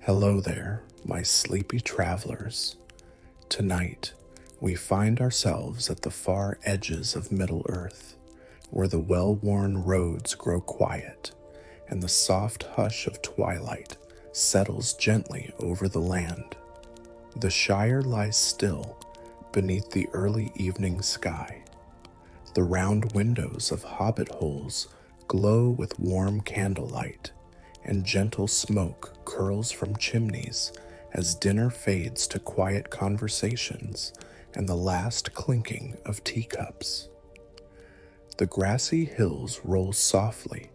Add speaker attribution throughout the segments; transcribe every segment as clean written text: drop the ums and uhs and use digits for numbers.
Speaker 1: Hello there, my sleepy travelers. Tonight, we find ourselves at the far edges of Middle-earth, where the well-worn roads grow quiet, and the soft hush of twilight settles gently over the land. The Shire lies still beneath the early evening sky. The round windows of hobbit holes glow with warm candlelight, and gentle smoke curls from chimneys as dinner fades to quiet conversations and the last clinking of teacups. The grassy hills roll softly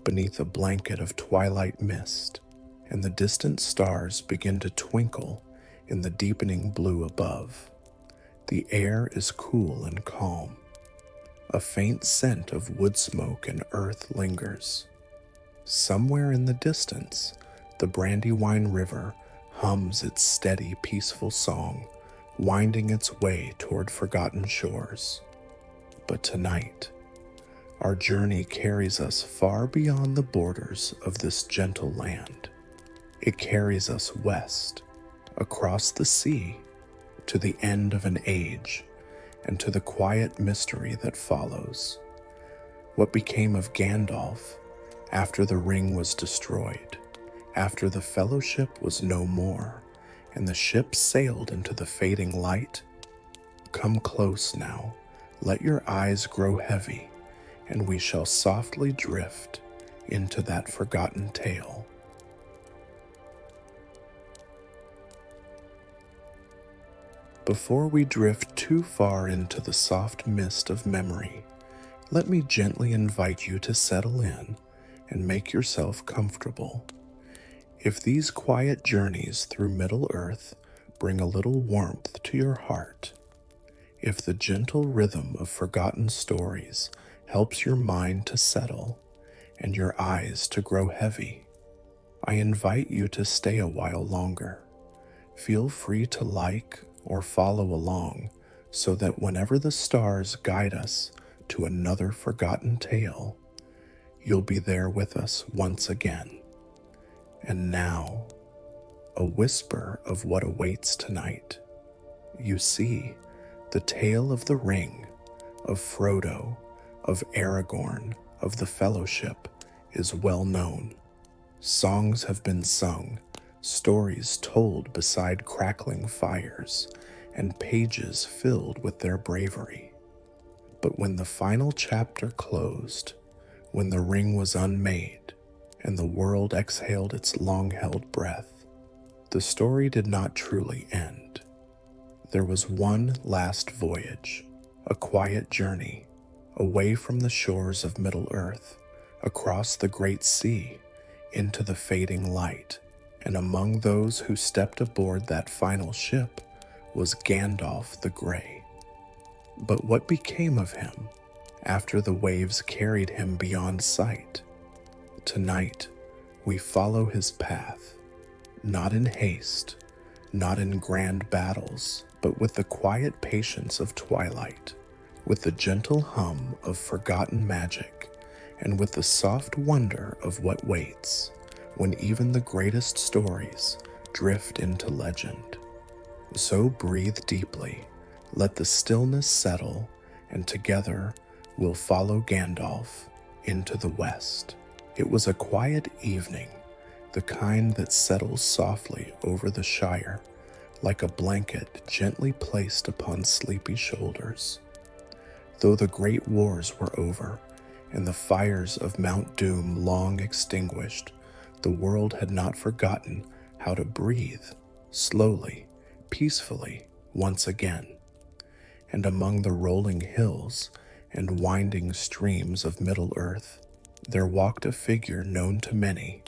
Speaker 1: beneath a blanket of twilight mist, and the distant stars begin to twinkle in the deepening blue above. The air is cool and calm. A faint scent of wood smoke and earth lingers. Somewhere in the distance, the Brandywine River hums its steady, peaceful song, winding its way toward forgotten shores. But tonight, our journey carries us far beyond the borders of this gentle land. It carries us west, across the sea, to the end of an age, and to the quiet mystery that follows. What became of Gandalf after the ring was destroyed, after the fellowship was no more, and the ship sailed into the fading light? Come close now, let your eyes grow heavy, and we shall softly drift into that forgotten tale. Before we drift too far into the soft mist of memory, let me gently invite you to settle in and make yourself comfortable. If these quiet journeys through Middle-earth bring a little warmth to your heart, if the gentle rhythm of forgotten stories helps your mind to settle and your eyes to grow heavy, I invite you to stay a while longer. Feel free to like or follow along so that whenever the stars guide us to another forgotten tale, you'll be there with us once again. And now, a whisper of what awaits tonight. You see, the tale of the ring, of Frodo, of Aragorn, of the Fellowship is well known. Songs have been sung, stories told beside crackling fires, and pages filled with their bravery. But when the final chapter closed, when the ring was unmade, and the world exhaled its long-held breath, the story did not truly end. There was one last voyage, a quiet journey, away from the shores of Middle-earth, across the great sea, into the fading light, and among those who stepped aboard that final ship was Gandalf the Grey. But what became of him after the waves carried him beyond sight? Tonight, we follow his path, not in haste, not in grand battles, but with the quiet patience of twilight, with the gentle hum of forgotten magic, and with the soft wonder of what waits when even the greatest stories drift into legend. So breathe deeply, let the stillness settle, and together we'll follow Gandalf into the west. It was a quiet evening, the kind that settles softly over the Shire, like a blanket gently placed upon sleepy shoulders. Though the great wars were over, and the fires of Mount Doom long extinguished, the world had not forgotten how to breathe, slowly, peacefully, once again. And among the rolling hills and winding streams of Middle-earth, there walked a figure known to many,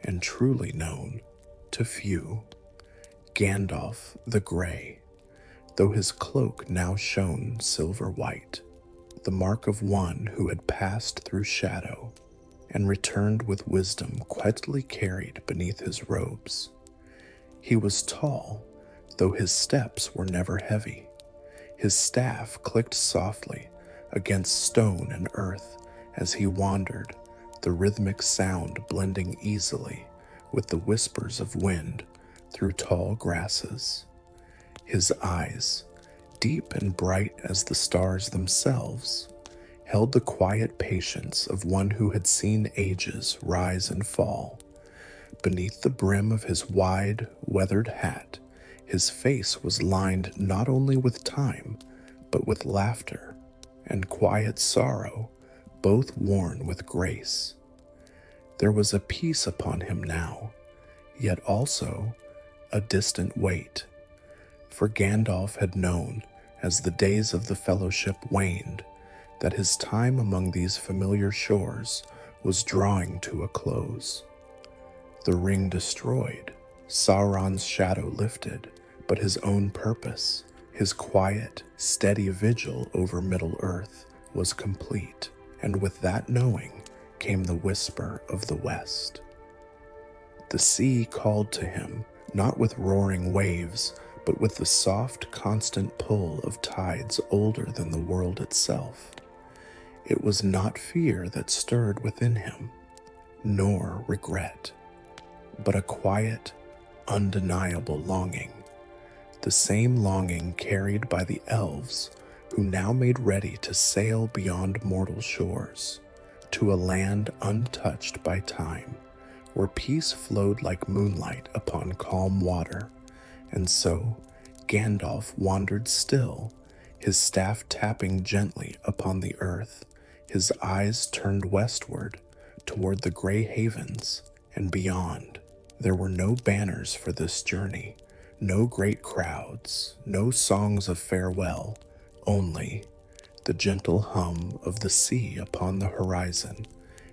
Speaker 1: and truly known to few. Gandalf the Grey, though his cloak now shone silver white, the mark of one who had passed through shadow, and returned with wisdom quietly carried beneath his robes. He was tall, though his steps were never heavy. His staff clicked softly against stone and earth as he wandered, the rhythmic sound blending easily with the whispers of wind through tall grasses. His eyes, deep and bright as the stars themselves, held the quiet patience of one who had seen ages rise and fall. Beneath the brim of his wide, weathered hat, his face was lined not only with time, but with laughter and quiet sorrow, both worn with grace. There was a peace upon him now, yet also a distant weight. For Gandalf had known, as the days of the Fellowship waned, that his time among these familiar shores was drawing to a close. The ring destroyed, Sauron's shadow lifted, but his own purpose, his quiet, steady vigil over Middle-earth, was complete, and with that knowing came the whisper of the West. The sea called to him, not with roaring waves, but with the soft, constant pull of tides older than the world itself. It was not fear that stirred within him, nor regret, but a quiet, undeniable longing, the same longing carried by the elves who now made ready to sail beyond mortal shores, to a land untouched by time, where peace flowed like moonlight upon calm water. And so Gandalf wandered still, his staff tapping gently upon the earth, his eyes turned westward toward the gray havens and beyond. There were no banners for this journey, no great crowds, no songs of farewell, only the gentle hum of the sea upon the horizon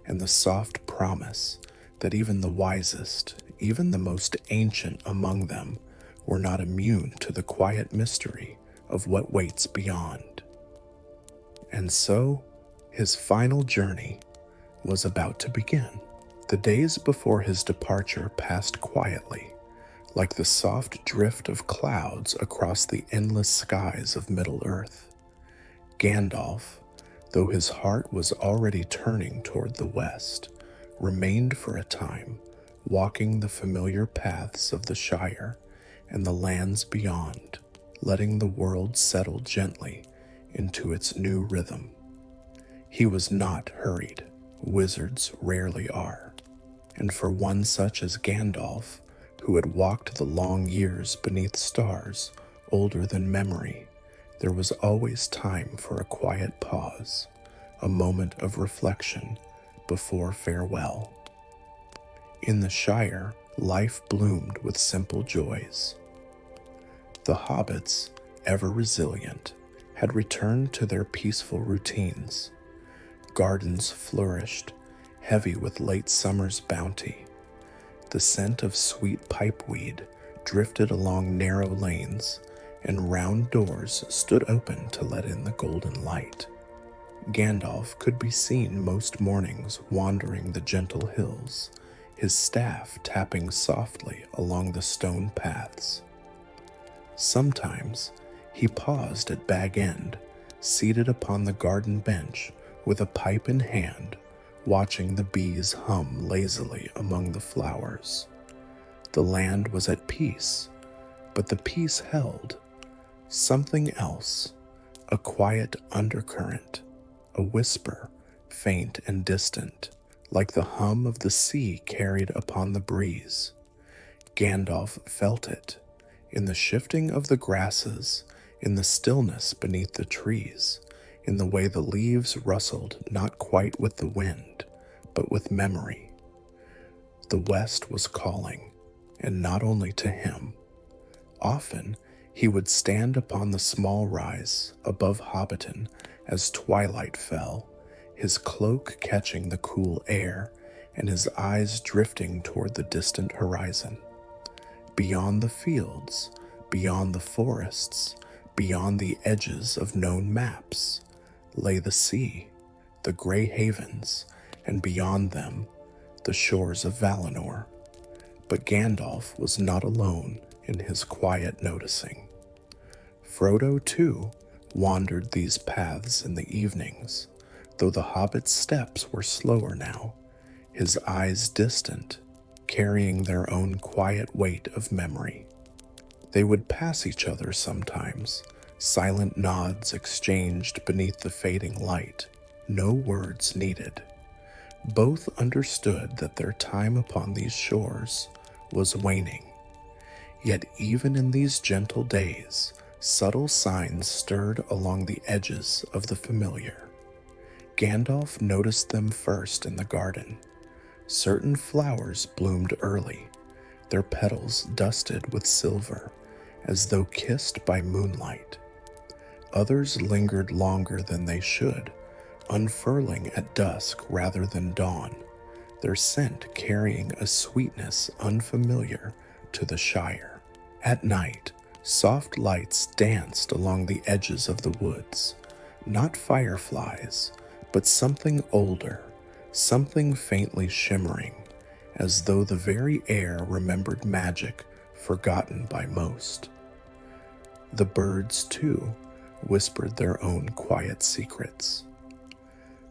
Speaker 1: and the soft promise that even the wisest, even the most ancient among them, were not immune to the quiet mystery of what waits beyond. And so, his final journey was about to begin. The days before his departure passed quietly, like the soft drift of clouds across the endless skies of Middle-earth. Gandalf, though his heart was already turning toward the west, remained for a time, walking the familiar paths of the Shire and the lands beyond, letting the world settle gently into its new rhythm. He was not hurried. Wizards rarely are. And for one such as Gandalf, who had walked the long years beneath stars older than memory, there was always time for a quiet pause, a moment of reflection before farewell. In the Shire, life bloomed with simple joys. The hobbits, ever resilient, had returned to their peaceful routines. Gardens flourished, heavy with late summer's bounty. The scent of sweet pipeweed drifted along narrow lanes, and round doors stood open to let in the golden light. Gandalf could be seen most mornings wandering the gentle hills, his staff tapping softly along the stone paths. Sometimes he paused at Bag End, seated upon the garden bench with a pipe in hand, watching the bees hum lazily among the flowers. The land was at peace, but the peace held something else, a quiet undercurrent, a whisper, faint and distant, like the hum of the sea carried upon the breeze. Gandalf felt it, in the shifting of the grasses, in the stillness beneath the trees, in the way the leaves rustled not quite with the wind, but with memory. The West was calling, and not only to him. Often he would stand upon the small rise above Hobbiton as twilight fell, his cloak catching the cool air and his eyes drifting toward the distant horizon. Beyond the fields, beyond the forests, beyond the edges of known maps, lay the sea, the gray havens, and beyond them, the shores of Valinor. But Gandalf was not alone in his quiet noticing. Frodo, too, wandered these paths in the evenings, though the hobbit's steps were slower now, his eyes distant, carrying their own quiet weight of memory. They would pass each other sometimes, silent nods exchanged beneath the fading light, no words needed. Both understood that their time upon these shores was waning. Yet even in these gentle days, subtle signs stirred along the edges of the familiar. Gandalf noticed them first in the garden. Certain flowers bloomed early, their petals dusted with silver, as though kissed by moonlight. Others lingered longer than they should, unfurling at dusk rather than dawn, their scent carrying a sweetness unfamiliar to the Shire. At night, soft lights danced along the edges of the woods, not fireflies, but something older, something faintly shimmering, as though the very air remembered magic forgotten by most. The birds, too, whispered their own quiet secrets.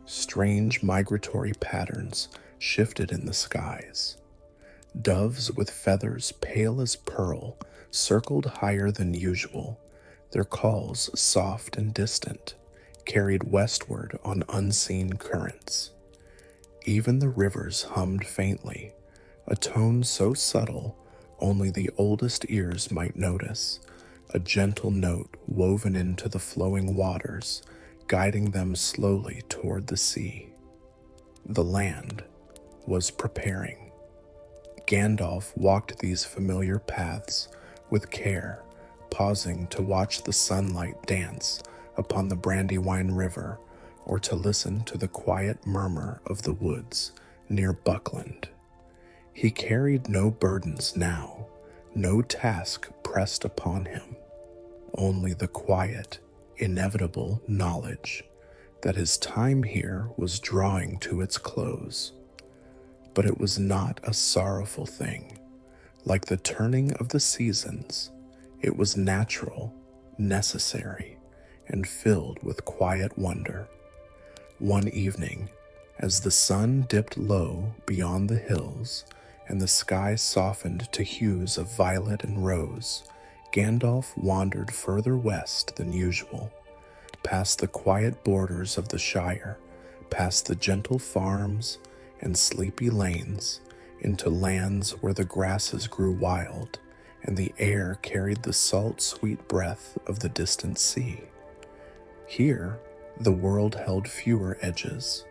Speaker 1: Strange migratory patterns shifted in the skies. Doves with feathers pale as pearl circled higher than usual, their calls soft and distant, carried westward on unseen currents. Even the rivers hummed faintly, a tone so subtle only the oldest ears might notice, a gentle note woven into the flowing waters, guiding them slowly toward the sea. The land was preparing. Gandalf walked these familiar paths with care, pausing to watch the sunlight dance upon the Brandywine River or to listen to the quiet murmur of the woods near Buckland. He carried no burdens now, no task pressed upon him, only the quiet, inevitable knowledge that his time here was drawing to its close. But it was not a sorrowful thing. Like the turning of the seasons, it was natural, necessary, and filled with quiet wonder. One evening, as the sun dipped low beyond the hills and the sky softened to hues of violet and rose, Gandalf wandered further west than usual, past the quiet borders of the Shire, past the gentle farms and sleepy lanes, into lands where the grasses grew wild and the air carried the salt, sweet breath of the distant sea. Here, the world held fewer edges.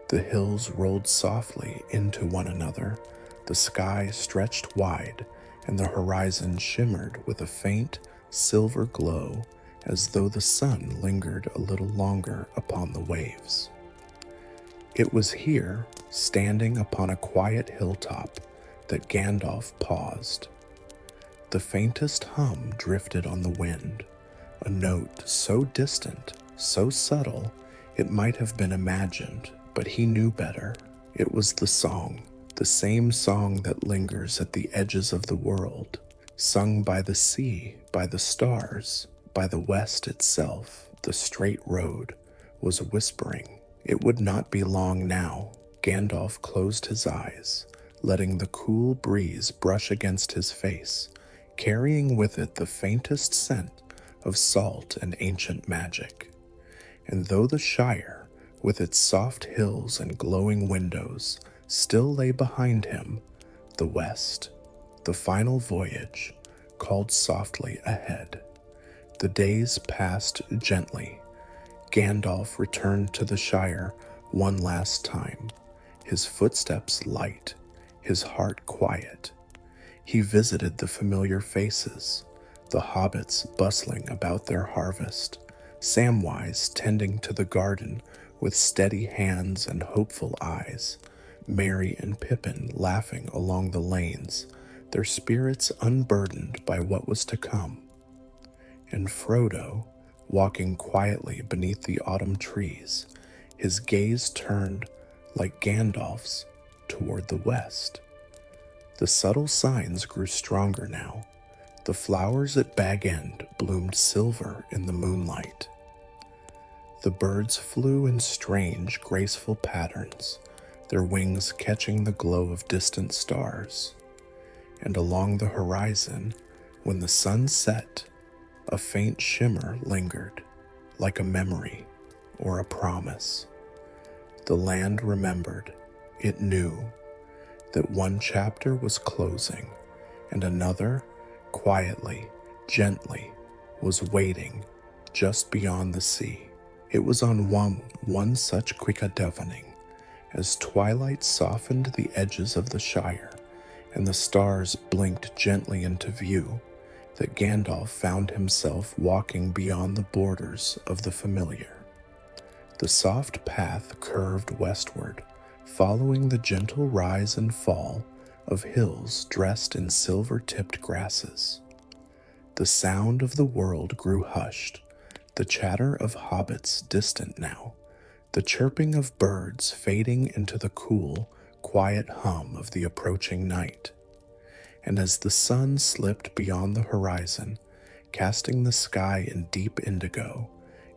Speaker 1: The hills rolled softly into one another, the sky stretched wide, and the horizon shimmered with a faint, silver glow as though the sun lingered a little longer upon the waves. It was here, standing upon a quiet hilltop, that Gandalf paused. The faintest hum drifted on the wind, a note so distant, so subtle, it might have been imagined, but he knew better. It was the song, the same song that lingers at the edges of the world, sung by the sea, by the stars, by the west itself. The straight road was whispering. It would not be long now. Gandalf closed his eyes, letting the cool breeze brush against his face, carrying with it the faintest scent of salt and ancient magic. And though the Shire, with its soft hills and glowing windows, still lay behind him, the west, the final voyage, called softly ahead. The days passed gently. Gandalf returned to the Shire one last time, his footsteps light, his heart quiet. He visited the familiar faces, the hobbits bustling about their harvest, Samwise tending to the garden with steady hands and hopeful eyes, Merry and Pippin laughing along the lanes, their spirits unburdened by what was to come, and Frodo walking quietly beneath the autumn trees, his gaze turned, like Gandalf's, toward the west. The subtle signs grew stronger now. The flowers at Bag End bloomed silver in the moonlight. The birds flew in strange, graceful patterns, their wings catching the glow of distant stars. And along the horizon, when the sun set, a faint shimmer lingered, like a memory or a promise. The land remembered. It knew that one chapter was closing and another, quietly, gently, was waiting just beyond the sea. It was on one such quick evening, as twilight softened the edges of the Shire and the stars blinked gently into view, that Gandalf found himself walking beyond the borders of the familiar. The soft path curved westward, following the gentle rise and fall of hills dressed in silver-tipped grasses. The sound of the world grew hushed, the chatter of hobbits distant now, the chirping of birds fading into the cool, quiet hum of the approaching night. And as the sun slipped beyond the horizon, casting the sky in deep indigo,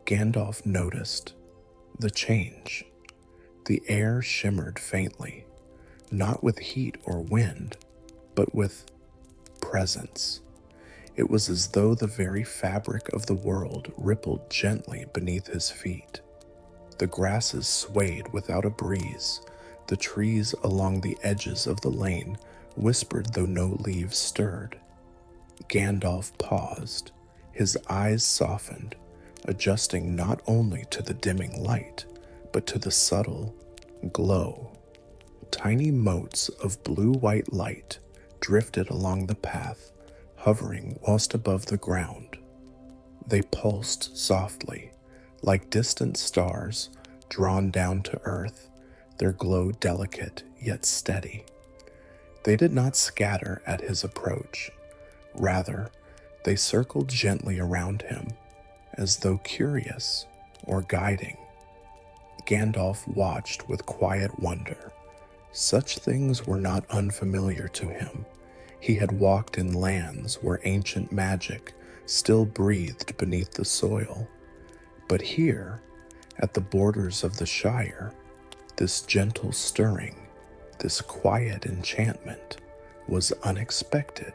Speaker 1: Gandalf noticed the change. The air shimmered faintly, not with heat or wind, but with presence. It was as though the very fabric of the world rippled gently beneath his feet. The grasses swayed without a breeze. The trees along the edges of the lane whispered though no leaves stirred. Gandalf paused, his eyes softened, adjusting not only to the dimming light, but to the subtle glow. Tiny motes of blue-white light drifted along the path, hovering whilst above the ground. They pulsed softly, like distant stars drawn down to earth, their glow delicate yet steady. They did not scatter at his approach. Rather, they circled gently around him, as though curious or guiding. Gandalf watched with quiet wonder. Such things were not unfamiliar to him. He had walked in lands where ancient magic still breathed beneath the soil. But here, at the borders of the Shire, this gentle stirring, this quiet enchantment, was unexpected.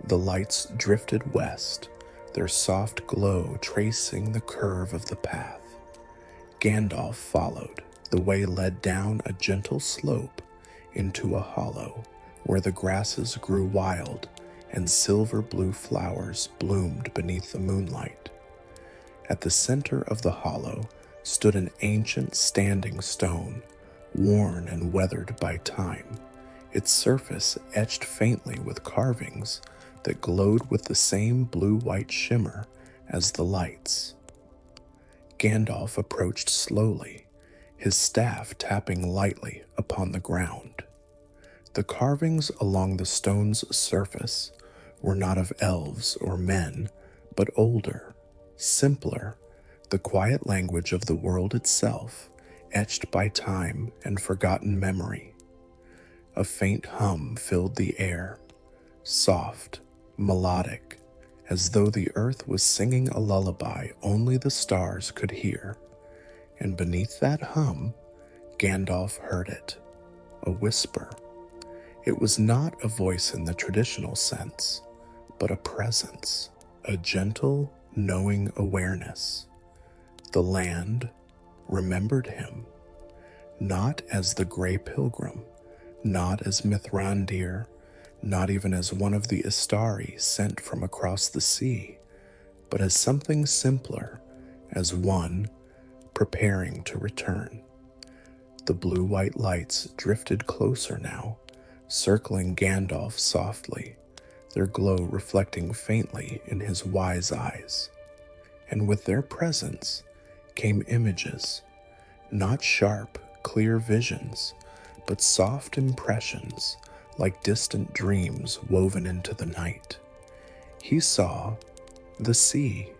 Speaker 1: The lights drifted west, their soft glow tracing the curve of the path. Gandalf followed. The way led down a gentle slope into a hollow where the grasses grew wild and silver-blue flowers bloomed beneath the moonlight. At the center of the hollow stood an ancient standing stone, worn and weathered by time, its surface etched faintly with carvings that glowed with the same blue-white shimmer as the lights. Gandalf approached slowly, his staff tapping lightly upon the ground. The carvings along the stone's surface were not of elves or men, but older, simpler, the quiet language of the world itself, etched by time and forgotten memory. A faint hum filled the air, soft, melodic, as though the earth was singing a lullaby only the stars could hear. And beneath that hum, Gandalf heard it, a whisper. It was not a voice in the traditional sense, but a presence, a gentle, knowing awareness. The land remembered him, not as the Grey Pilgrim, not as Mithrandir, not even as one of the Istari sent from across the sea, but as something simpler, as one preparing to return. The blue-white lights drifted closer now, circling Gandalf softly, their glow reflecting faintly in his wise eyes. And with their presence came images, not sharp, clear visions, but soft impressions like distant dreams woven into the night. He saw the sea,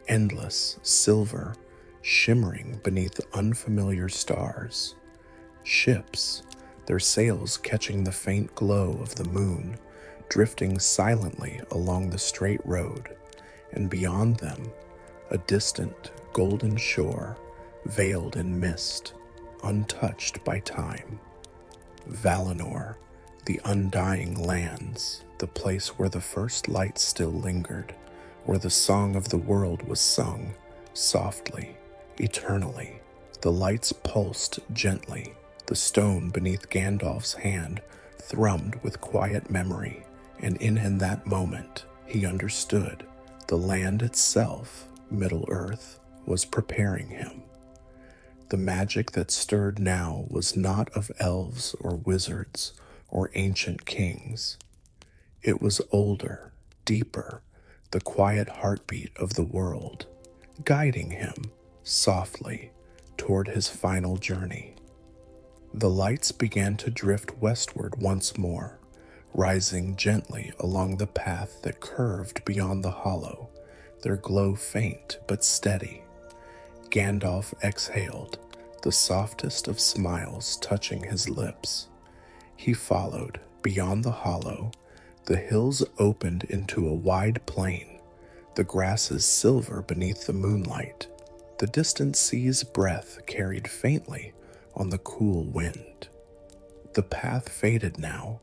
Speaker 1: endless, silver, shimmering beneath unfamiliar stars. Ships, their sails catching the faint glow of the moon, drifting silently along the straight road, and beyond them, a distant golden shore veiled in mist. untouched by time. Valinor, the Undying Lands, the place where the first light still lingered, where the song of the world was sung, softly, eternally. The lights pulsed gently. The stone beneath Gandalf's hand thrummed with quiet memory, and in that moment he understood the land itself, Middle-earth, was preparing him. The magic that stirred now was not of elves or wizards or ancient kings. It was older, deeper, the quiet heartbeat of the world, guiding him softly toward his final journey. The lights began to drift westward once more, rising gently along the path that curved beyond the hollow, their glow faint but steady. Gandalf exhaled, the softest of smiles touching his lips. He followed. Beyond the hollow, the hills opened into a wide plain, the grasses silver beneath the moonlight. The distant sea's breath carried faintly on the cool wind. The path faded now,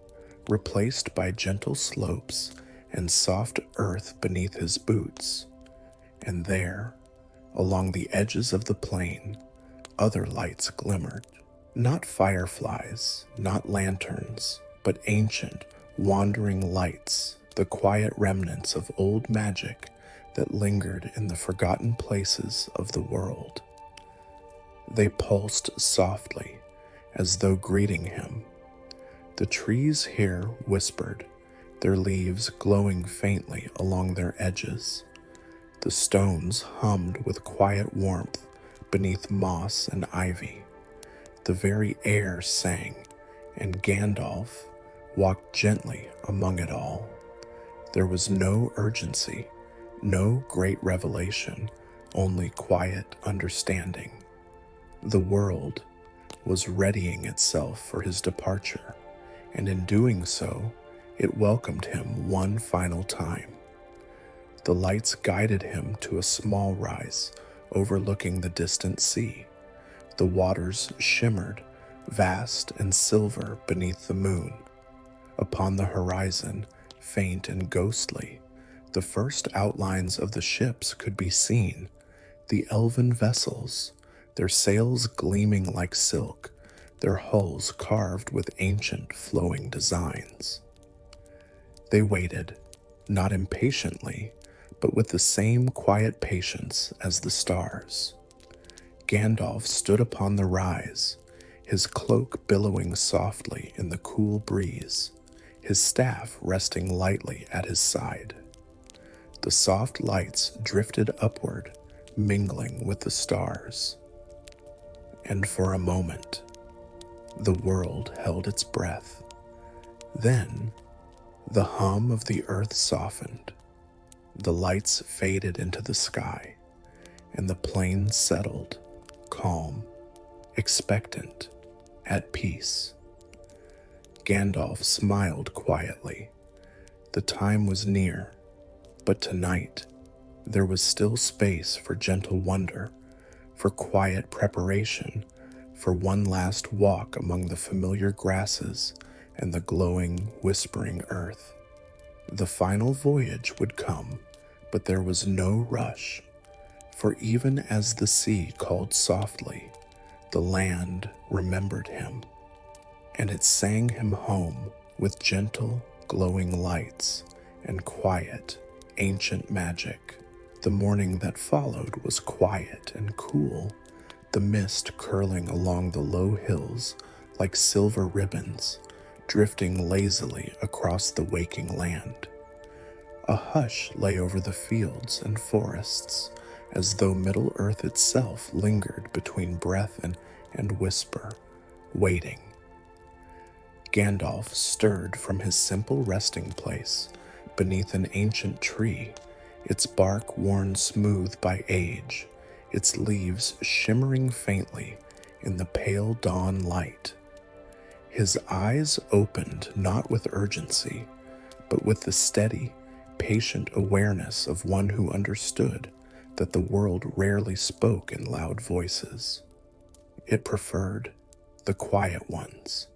Speaker 1: replaced by gentle slopes and soft earth beneath his boots. And there, along the edges of the plain, other lights glimmered. Not fireflies, not lanterns, but ancient, wandering lights, the quiet remnants of old magic that lingered in the forgotten places of the world. They pulsed softly, as though greeting him. The trees here whispered, their leaves glowing faintly along their edges. The stones hummed with quiet warmth beneath moss and ivy. The very air sang, and Gandalf walked gently among it all. There was no urgency, no great revelation, only quiet understanding. The world was readying itself for his departure, and in doing so, it welcomed him one final time. The lights guided him to a small rise overlooking the distant sea. The waters shimmered, vast and silver beneath the moon. Upon the horizon, faint and ghostly, the first outlines of the ships could be seen, the elven vessels, their sails gleaming like silk, their hulls carved with ancient flowing designs. They waited, not impatiently, but with the same quiet patience as the stars. Gandalf stood upon the rise, his cloak billowing softly in the cool breeze, his staff resting lightly at his side. The soft lights drifted upward, mingling with the stars. And for a moment, the world held its breath. Then, the hum of the earth softened, the lights faded into the sky, and the plain settled, calm, expectant, at peace. Gandalf smiled quietly. The time was near, but tonight there was still space for gentle wonder, for quiet preparation, for one last walk among the familiar grasses and the glowing, whispering earth. The final voyage would come, but there was no rush, for even as the sea called softly, the land remembered him, and it sang him home with gentle, glowing lights and quiet, ancient magic. The morning that followed was quiet and cool, the mist curling along the low hills like silver ribbons, drifting lazily across the waking land. A hush lay over the fields and forests, as though Middle-earth itself lingered between breath and whisper, waiting. Gandalf stirred from his simple resting place beneath an ancient tree, its bark worn smooth by age, its leaves shimmering faintly in the pale dawn light. His eyes opened not with urgency, but with the steady, patient awareness of one who understood that the world rarely spoke in loud voices. It preferred the quiet ones.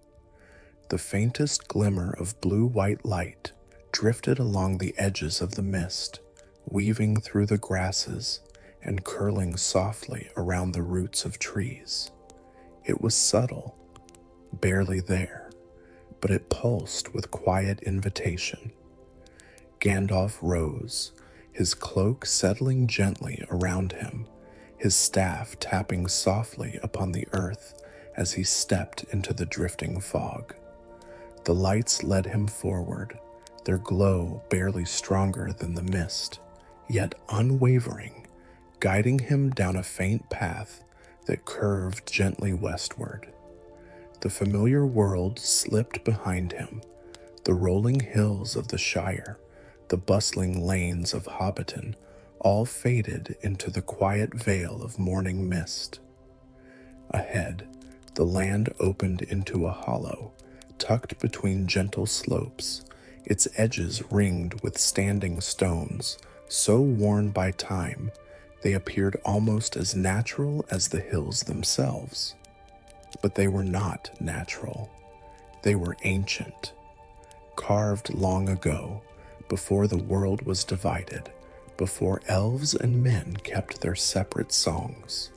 Speaker 1: The faintest glimmer of blue-white light drifted along the edges of the mist, weaving through the grasses and curling softly around the roots of trees. It was subtle, barely there, but it pulsed with quiet invitation. Gandalf rose, his cloak settling gently around him, his staff tapping softly upon the earth as he stepped into the drifting fog. The lights led him forward, their glow barely stronger than the mist, yet unwavering, guiding him down a faint path that curved gently westward. The familiar world slipped behind him, the rolling hills of the Shire, the bustling lanes of Hobbiton, all faded into the quiet veil of morning mist. Ahead, the land opened into a hollow, tucked between gentle slopes, its edges ringed with standing stones, so worn by time they appeared almost as natural as the hills themselves. But they were not natural. They were ancient, carved long ago, before the world was divided, before elves and men kept their separate songs.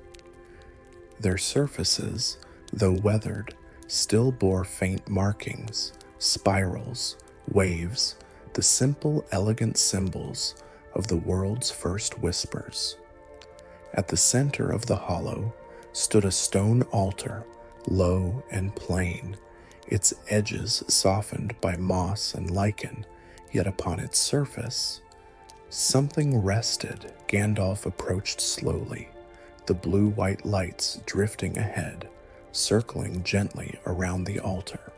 Speaker 1: Their surfaces, though weathered, still bore faint markings, spirals, waves, the simple, elegant symbols of the world's first whispers. At the center of the hollow stood a stone altar, low and plain, its edges softened by moss and lichen, yet upon its surface, something rested. Gandalf approached slowly, the blue-white lights drifting ahead, circling gently around the altar.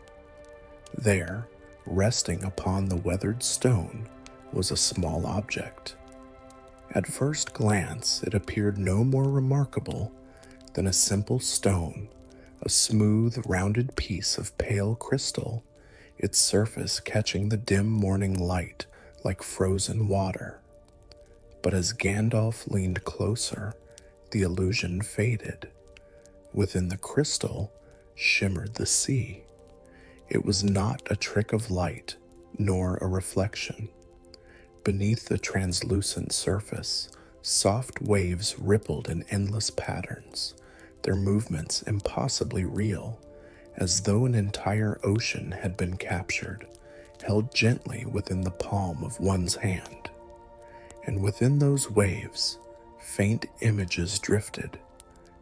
Speaker 1: There, resting upon the weathered stone, was a small object. At first glance, it appeared no more remarkable than a simple stone, a smooth, rounded piece of pale crystal, its surface catching the dim morning light like frozen water. But as Gandalf leaned closer, the illusion faded. Within the crystal shimmered the sea. It was not a trick of light, nor a reflection. Beneath the translucent surface, soft waves rippled in endless patterns, their movements impossibly real, as though an entire ocean had been captured, held gently within the palm of one's hand. And within those waves, faint images drifted,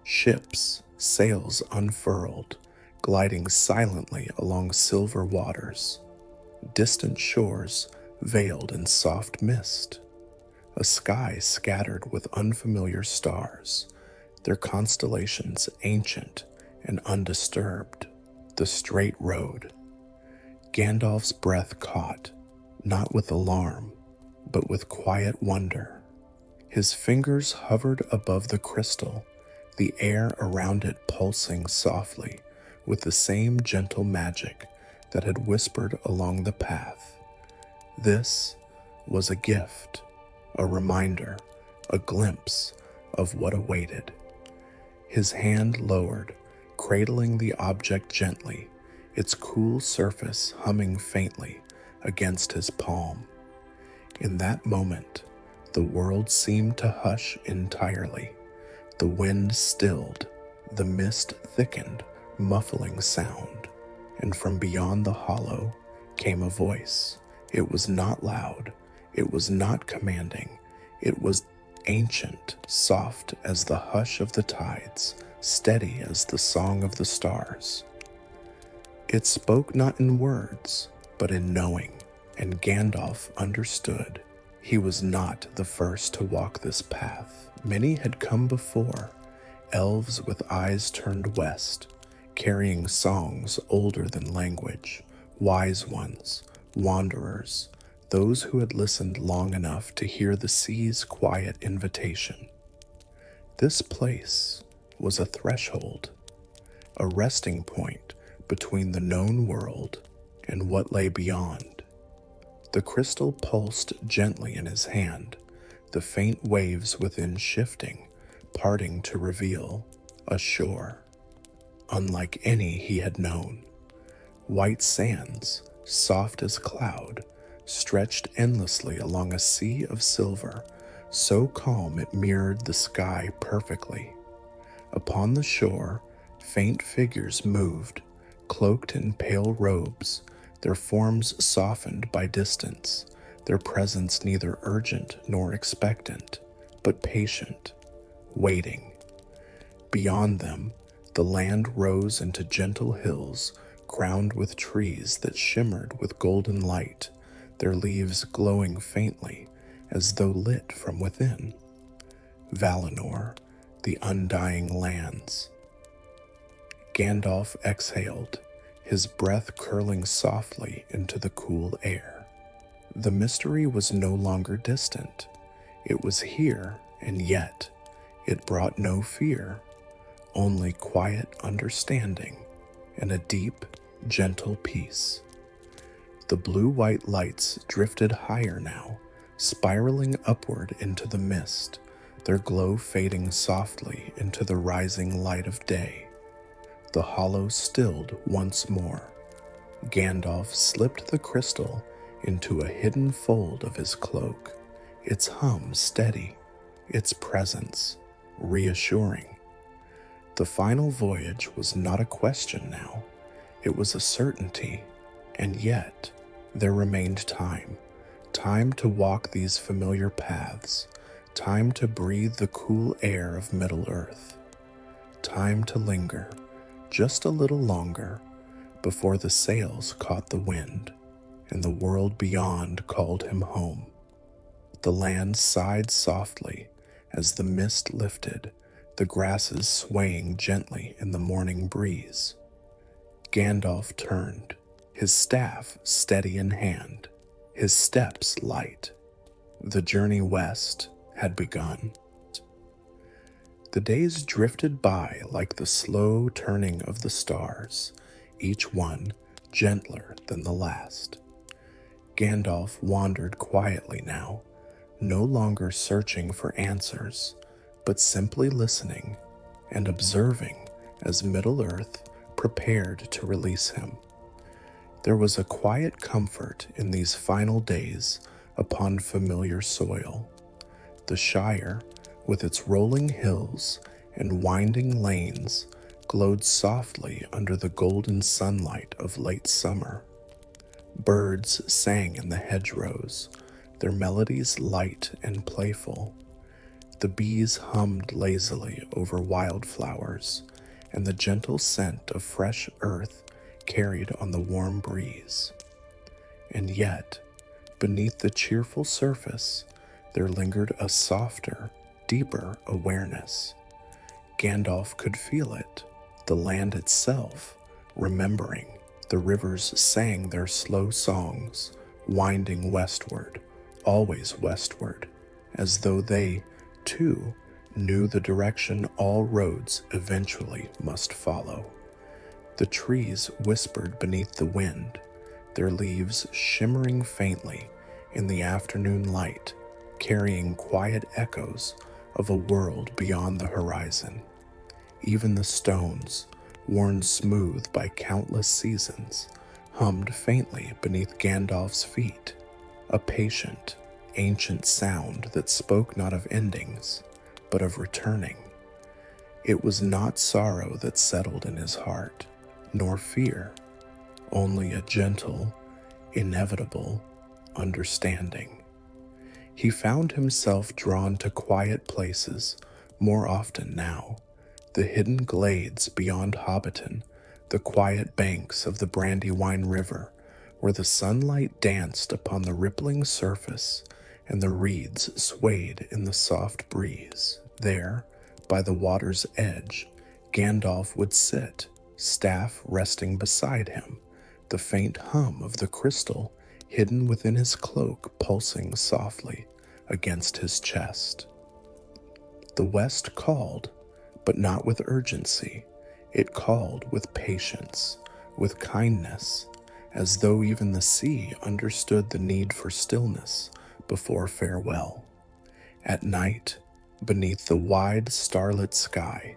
Speaker 1: ships, sails unfurled, gliding silently along silver waters, distant shores veiled in soft mist, a sky scattered with unfamiliar stars, their constellations ancient and undisturbed. The straight road. Gandalf's breath caught, not with alarm, but with quiet wonder. His fingers hovered above the crystal, the air around it pulsing softly with the same gentle magic that had whispered along the path. This was a gift, a reminder, a glimpse of what awaited. His hand lowered, cradling the object gently, its cool surface humming faintly against his palm. In that moment, the world seemed to hush entirely. The wind stilled, the mist thickened, muffling sound, and from beyond the hollow came a voice. It was not loud, it was not commanding, it was ancient, soft as the hush of the tides, steady as the song of the stars. It spoke not in words, but in knowing, and Gandalf understood. He was not the first to walk this path. Many had come before, elves with eyes turned west, carrying songs older than language, wise ones, wanderers, those who had listened long enough to hear the sea's quiet invitation. This place was a threshold, a resting point between the known world and what lay beyond. The crystal pulsed gently in his hand, the faint waves within shifting, parting to reveal a shore. unlike any he had known. White sands, soft as cloud, stretched endlessly along a sea of silver, so calm it mirrored the sky perfectly. Upon the shore, faint figures moved, cloaked in pale robes, their forms softened by distance, their presence neither urgent nor expectant, but patient, waiting. Beyond them, the land rose into gentle hills crowned with trees that shimmered with golden light, their leaves glowing faintly as though lit from within. Valinor, the Undying Lands. Gandalf exhaled, his breath curling softly into the cool air. The mystery was no longer distant. It was here, and yet it brought no fear, only quiet understanding and a deep, gentle peace. The blue-white lights drifted higher now, spiraling upward into the mist, their glow fading softly into the rising light of day. The hollow stilled once more. Gandalf slipped the crystal into a hidden fold of his cloak, its hum steady, its presence reassuring. The final voyage was not a question now, it was a certainty, and yet there remained time to walk these familiar paths, time to breathe the cool air of Middle-earth, time to linger just a little longer before the sails caught the wind and the world beyond called him home. The land sighed softly as the mist lifted, the grasses swaying gently in the morning breeze. Gandalf turned, his staff steady in hand, his steps light. The journey west had begun. The days drifted by like the slow turning of the stars, each one gentler than the last. Gandalf wandered quietly now, no longer searching for answers, but simply listening and observing as Middle-earth prepared to release him. There was a quiet comfort in these final days upon familiar soil. The Shire, with its rolling hills and winding lanes, glowed softly under the golden sunlight of late summer. Birds sang in the hedgerows, their melodies light and playful. The bees hummed lazily over wildflowers, and the gentle scent of fresh earth carried on the warm breeze. And yet, beneath the cheerful surface, there lingered a softer, deeper awareness. Gandalf could feel it, the land itself, remembering. The rivers sang their slow songs, winding westward, always westward, as though they, too, knew the direction all roads eventually must follow. The trees whispered beneath the wind, their leaves shimmering faintly in the afternoon light, carrying quiet echoes of a world beyond the horizon. Even the stones, worn smooth by countless seasons, hummed faintly beneath Gandalf's feet, a patient, ancient sound that spoke not of endings, but of returning. It was not sorrow that settled in his heart, nor fear, only a gentle, inevitable understanding. He found himself drawn to quiet places more often now, the hidden glades beyond Hobbiton, the quiet banks of the Brandywine River, where the sunlight danced upon the rippling surface and the reeds swayed in the soft breeze. There, by the water's edge, Gandalf would sit, staff resting beside him, the faint hum of the crystal hidden within his cloak pulsing softly against his chest. The west called, but not with urgency. It called with patience, with kindness, as though even the sea understood the need for stillness before farewell. At night, beneath the wide starlit sky,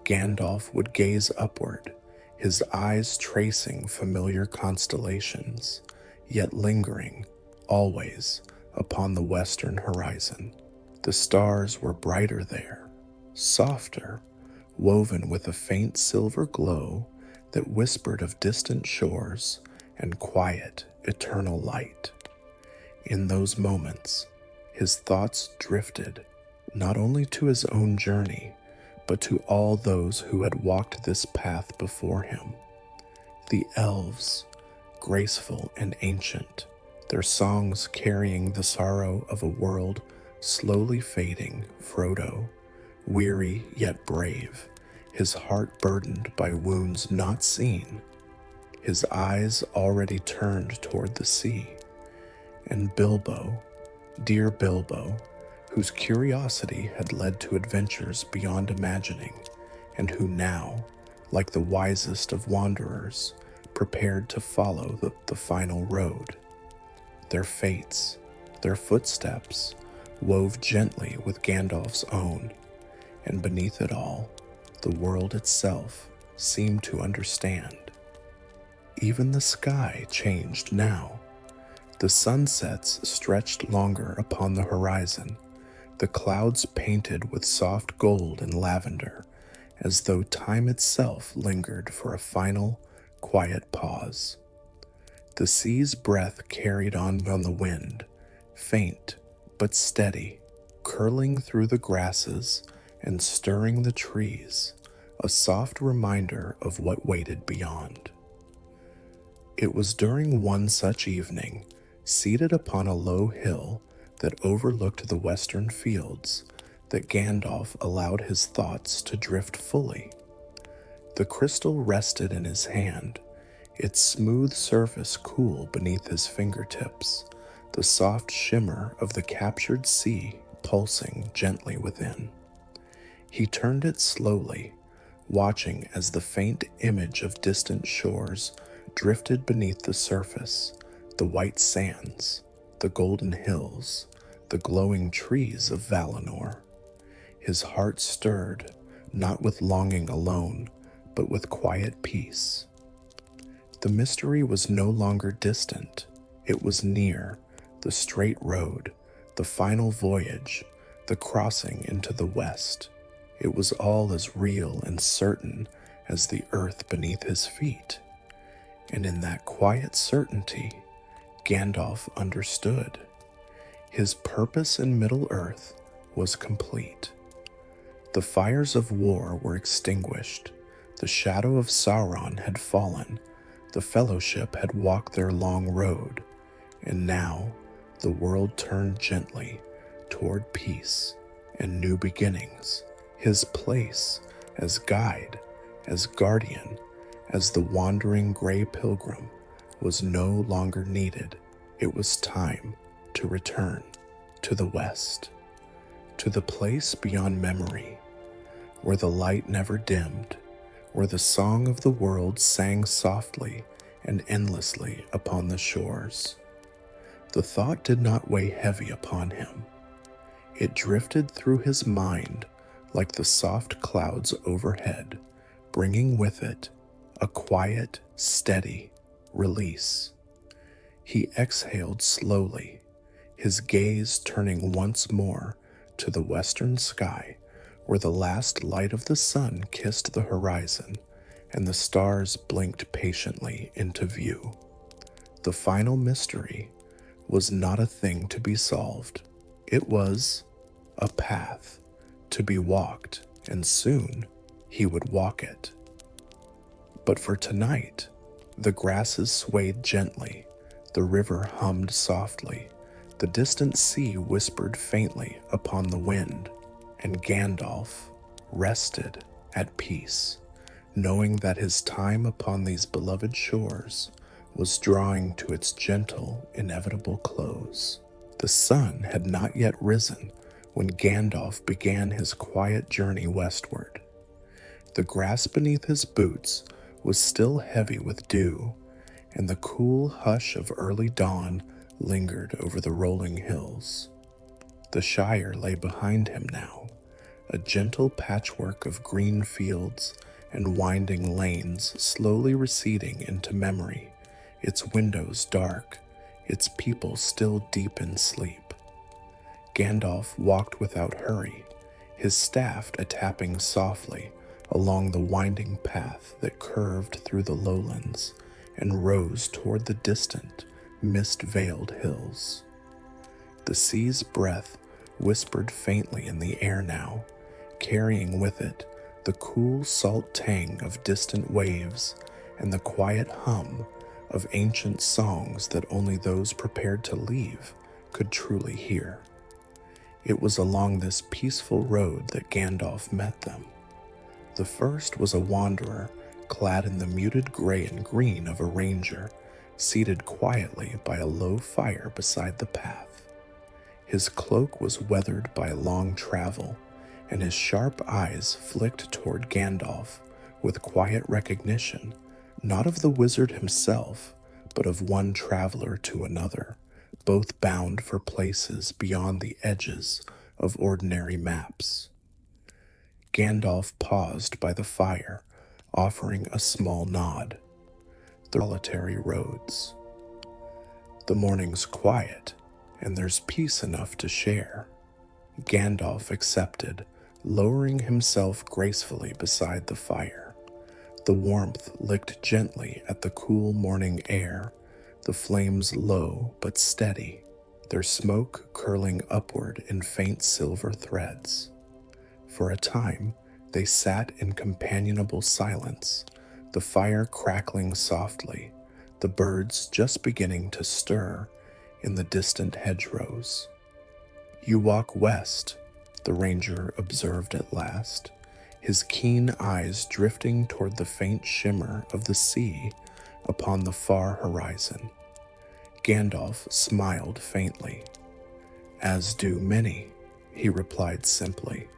Speaker 1: Gandalf would gaze upward, his eyes tracing familiar constellations, yet lingering, always, upon the western horizon. The stars were brighter there, softer, woven with a faint silver glow that whispered of distant shores and quiet, eternal light. In those moments, his thoughts drifted not only to his own journey, but to all those who had walked this path before him. The elves, graceful and ancient, their songs carrying the sorrow of a world slowly fading. Frodo, weary yet brave, his heart burdened by wounds not seen, his eyes already turned toward the sea. And Bilbo, dear Bilbo, whose curiosity had led to adventures beyond imagining, and who now, like the wisest of wanderers, prepared to follow the final road. Their fates, their footsteps, wove gently with Gandalf's own, and beneath it all, the world itself seemed to understand. Even the sky changed now. The sunsets stretched longer upon the horizon, the clouds painted with soft gold and lavender, as though time itself lingered for a final, quiet pause. The sea's breath carried on the wind, faint but steady, curling through the grasses and stirring the trees, a soft reminder of what waited beyond. It was during one such evening, seated upon a low hill that overlooked the western fields, that Gandalf allowed his thoughts to drift fully. The crystal rested in his hand, its smooth surface cool beneath his fingertips, the soft shimmer of the captured sea pulsing gently within. He turned it slowly, watching as the faint image of distant shores drifted beneath the surface, the white sands, the golden hills, the glowing trees of Valinor. His heart stirred, not with longing alone, but with quiet peace. The mystery was no longer distant. It was near, the straight road, the final voyage, the crossing into the west. It was all as real and certain as the earth beneath his feet. And in that quiet certainty, Gandalf understood. His purpose in Middle-earth was complete. The fires of war were extinguished. The shadow of Sauron had fallen. The Fellowship had walked their long road. And now the world turned gently toward peace and new beginnings. His place as guide, as guardian, as the wandering gray pilgrim was no longer needed. It was time to return to the west, to the place beyond memory, where the light never dimmed, where the song of the world sang softly and endlessly upon the shores. The thought did not weigh heavy upon him. It drifted through his mind like the soft clouds overhead, bringing with it a quiet, steady release. He exhaled slowly, his gaze turning once more to the western sky, where the last light of the sun kissed the horizon and the stars blinked patiently into view. The final mystery was not a thing to be solved. It was a path to be walked, and soon he would walk it. But for tonight, the grasses swayed gently, the river hummed softly, the distant sea whispered faintly upon the wind, and Gandalf rested at peace, knowing that his time upon these beloved shores was drawing to its gentle, inevitable close. The sun had not yet risen when Gandalf began his quiet journey westward. The grass beneath his boots was still heavy with dew, and the cool hush of early dawn lingered over the rolling hills. The Shire lay behind him now, a gentle patchwork of green fields and winding lanes slowly receding into memory, its windows dark, its people still deep in sleep. Gandalf walked without hurry, his staff a-tapping softly along the winding path that curved through the lowlands and rose toward the distant, mist-veiled hills. The sea's breath whispered faintly in the air now, carrying with it the cool salt tang of distant waves and the quiet hum of ancient songs that only those prepared to leave could truly hear. It was along this peaceful road that Gandalf met them. The first was a wanderer clad in the muted gray and green of a ranger, seated quietly by a low fire beside the path. His cloak was weathered by long travel, and his sharp eyes flicked toward Gandalf with quiet recognition, not of the wizard himself, but of one traveler to another, both bound for places beyond the edges of ordinary maps. Gandalf paused by the fire, offering a small nod. The solitary roads. The morning's quiet, and there's peace enough to share. Gandalf accepted, lowering himself gracefully beside the fire. The warmth licked gently at the cool morning air, the flames low but steady, their smoke curling upward in faint silver threads. For a time, they sat in companionable silence, the fire crackling softly, the birds just beginning to stir in the distant hedgerows. "You walk west," the ranger observed at last, his keen eyes drifting toward the faint shimmer of the sea upon the far horizon. Gandalf smiled faintly. "As do many," he replied simply.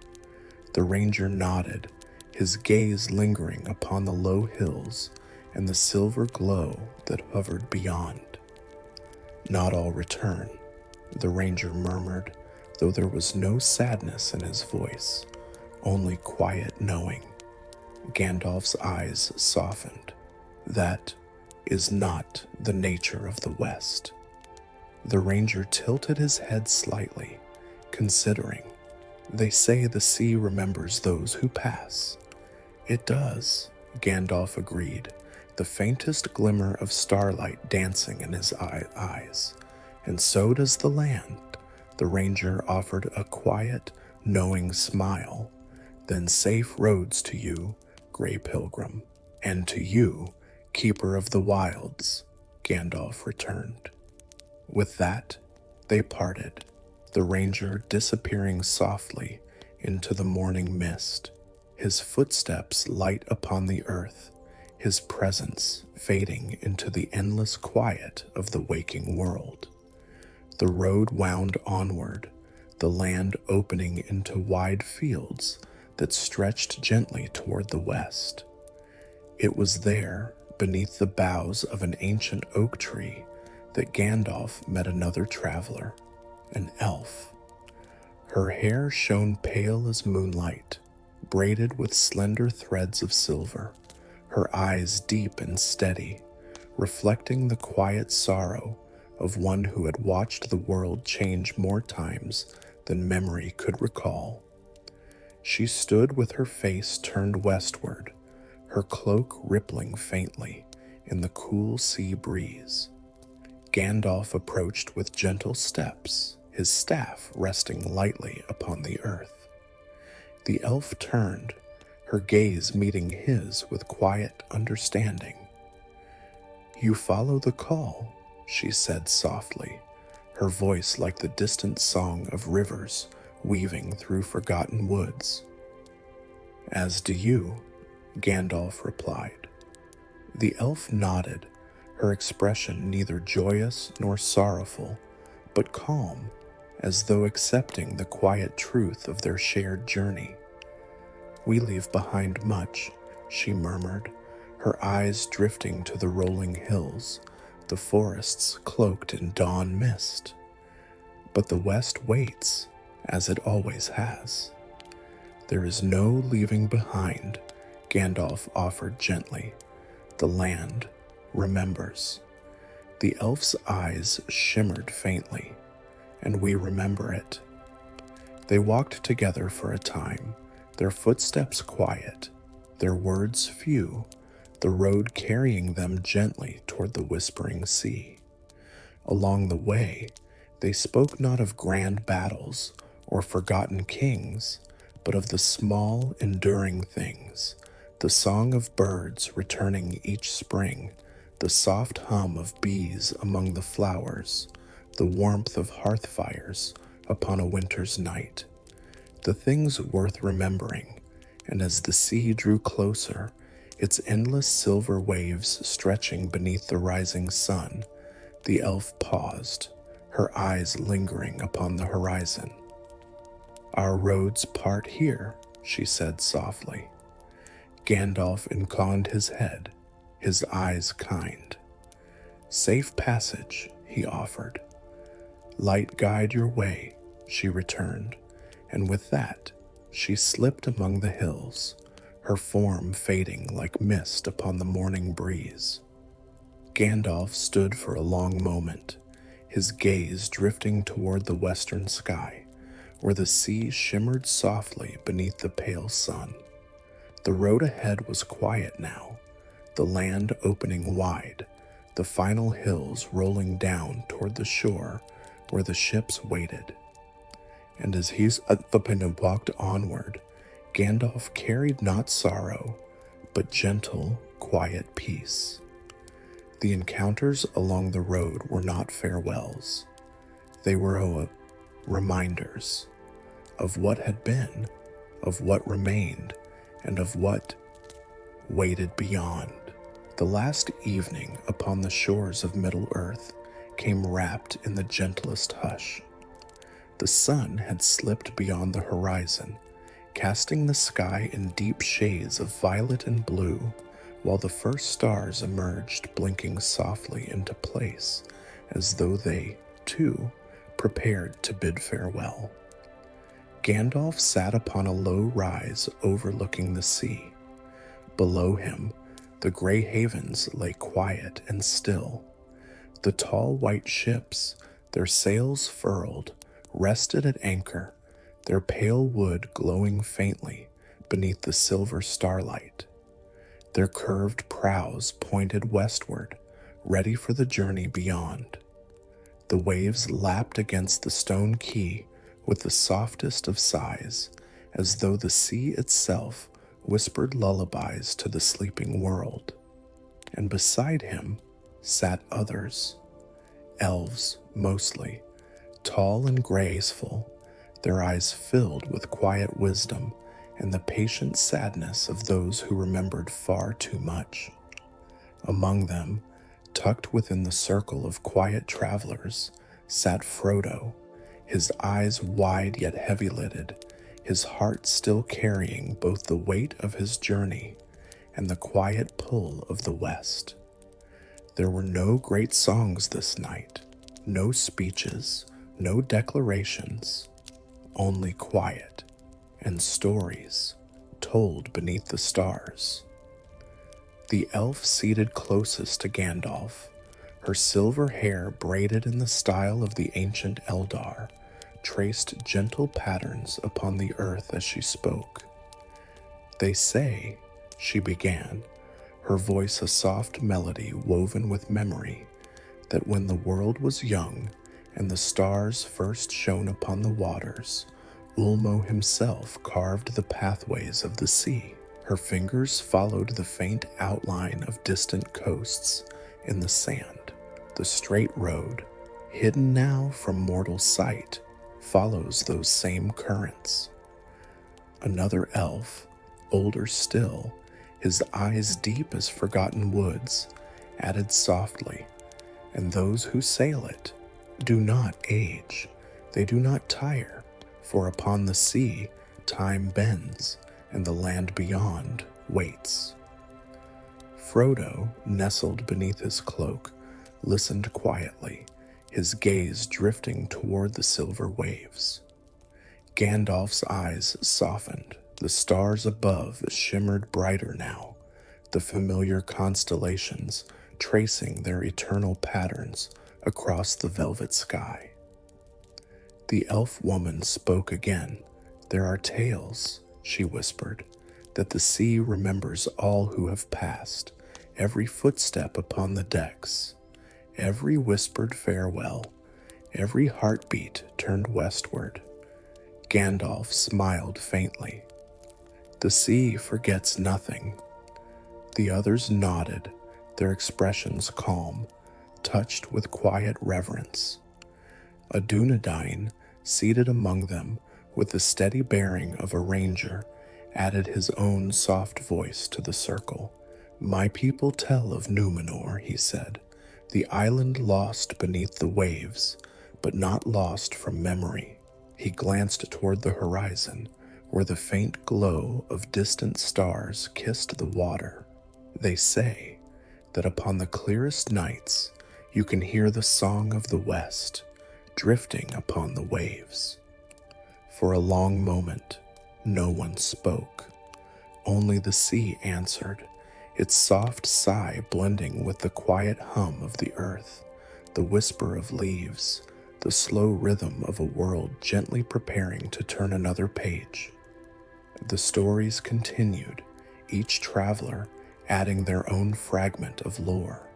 Speaker 1: The ranger nodded, his gaze lingering upon the low hills and the silver glow that hovered beyond. "Not all return," the ranger murmured, though there was no sadness in his voice, only quiet knowing. Gandalf's eyes softened. "That is not the nature of the West." The ranger tilted his head slightly, considering. "They say the sea remembers those who pass." "It does," Gandalf agreed, the faintest glimmer of starlight dancing in his eyes. "And so does the land." The ranger offered a quiet, knowing smile. "Then safe roads to you, Grey Pilgrim, and to you, Keeper of the Wilds," Gandalf returned. With that, they parted, the ranger disappearing softly into the morning mist, his footsteps light upon the earth, his presence fading into the endless quiet of the waking world. The road wound onward, the land opening into wide fields that stretched gently toward the west. It was there, beneath the boughs of an ancient oak tree, that Gandalf met another traveler, an elf. Her hair shone pale as moonlight, braided with slender threads of silver, her eyes deep and steady, reflecting the quiet sorrow of one who had watched the world change more times than memory could recall. She stood with her face turned westward, her cloak rippling faintly in the cool sea breeze. Gandalf approached with gentle steps, his staff resting lightly upon the earth. The elf turned, her gaze meeting his with quiet understanding. "You follow the call," she said softly, her voice like the distant song of rivers weaving through forgotten woods. "As do you," Gandalf replied. The elf nodded, her expression neither joyous nor sorrowful, but calm, as though accepting the quiet truth of their shared journey. "We leave behind much," she murmured, her eyes drifting to the rolling hills, the forests cloaked in dawn mist. "But the West waits, as it always has." There is no leaving behind, Gandalf offered gently. The land remembers. The elf's eyes shimmered faintly, and we remember it. They walked together for a time, their footsteps quiet, their words few, the road carrying them gently toward the whispering sea. Along the way, they spoke not of grand battles or forgotten kings, but of the small, enduring things, the song of birds returning each spring, the soft hum of bees among the flowers, the warmth of hearth fires upon a winter's night. The things worth remembering, and as the sea drew closer, its endless silver waves stretching beneath the rising sun, the elf paused, her eyes lingering upon the horizon. Our roads part here, she said softly. Gandalf inclined his head, his eyes kind. Safe passage, he offered. Light guide your way, she returned, and with that, she slipped among the hills, her form fading like mist upon the morning breeze. Gandalf stood for a long moment, his gaze drifting toward the western sky, where the sea shimmered softly beneath the pale sun. The road ahead was quiet now, the land opening wide, the final hills rolling down toward the shore where the ships waited. And as he walked onward, Gandalf carried not sorrow, but gentle, quiet peace. The encounters along the road were not farewells. They were reminders of what had been, of what remained, and of what waited beyond. The last evening upon the shores of Middle-earth came wrapped in the gentlest hush. The sun had slipped beyond the horizon, casting the sky in deep shades of violet and blue, while the first stars emerged blinking softly into place, as though they, too, prepared to bid farewell. Gandalf sat upon a low rise overlooking the sea. Below him, the gray havens lay quiet and still. The tall white ships, their sails furled, rested at anchor, their pale wood glowing faintly beneath the silver starlight. Their curved prows pointed westward, ready for the journey beyond. The waves lapped against the stone quay with the softest of sighs, as though the sea itself whispered lullabies to the sleeping world. And beside him sat others, elves mostly, tall and graceful, their eyes filled with quiet wisdom and the patient sadness of those who remembered far too much. Among them, tucked within the circle of quiet travelers, sat Frodo, his eyes wide yet heavy-lidded, his heart still carrying both the weight of his journey and the quiet pull of the West. There were no great songs this night, no speeches, no declarations, only quiet and stories told beneath the stars. The elf seated closest to Gandalf, her silver hair braided in the style of the ancient Eldar, traced gentle patterns upon the earth as she spoke. They say, she began, her voice a soft melody woven with memory, that when the world was young and the stars first shone upon the waters, Ulmo himself carved the pathways of the sea. Her fingers followed the faint outline of distant coasts in the sand. The straight road, hidden now from mortal sight, follows those same currents. Another elf, older still, his eyes deep as forgotten woods, added softly, and those who sail it do not age, they do not tire, for upon the sea time bends, and the land beyond waits. Frodo, nestled beneath his cloak, listened quietly, his gaze drifting toward the silver waves. Gandalf's eyes softened, The stars above shimmered brighter now, the familiar constellations tracing their eternal patterns across the velvet sky. The elf woman spoke again. "There are tales," she whispered, "that the sea remembers all who have passed, every footstep upon the decks, every whispered farewell, every heartbeat turned westward." Gandalf smiled faintly. "The sea forgets nothing." The others nodded, their expressions calm, touched with quiet reverence. A Dunedain, seated among them with the steady bearing of a ranger, added his own soft voice to the circle. "My people tell of Numenor," he said, "the island lost beneath the waves, but not lost from memory." He glanced toward the horizon, where the faint glow of distant stars kissed the water. "They say that upon the clearest nights you can hear the song of the west drifting upon the waves." For a long moment, no one spoke. Only the sea answered, its soft sigh blending with the quiet hum of the earth, the whisper of leaves, the slow rhythm of a world gently preparing to turn another page. The stories continued, each traveler adding their own fragment of lore.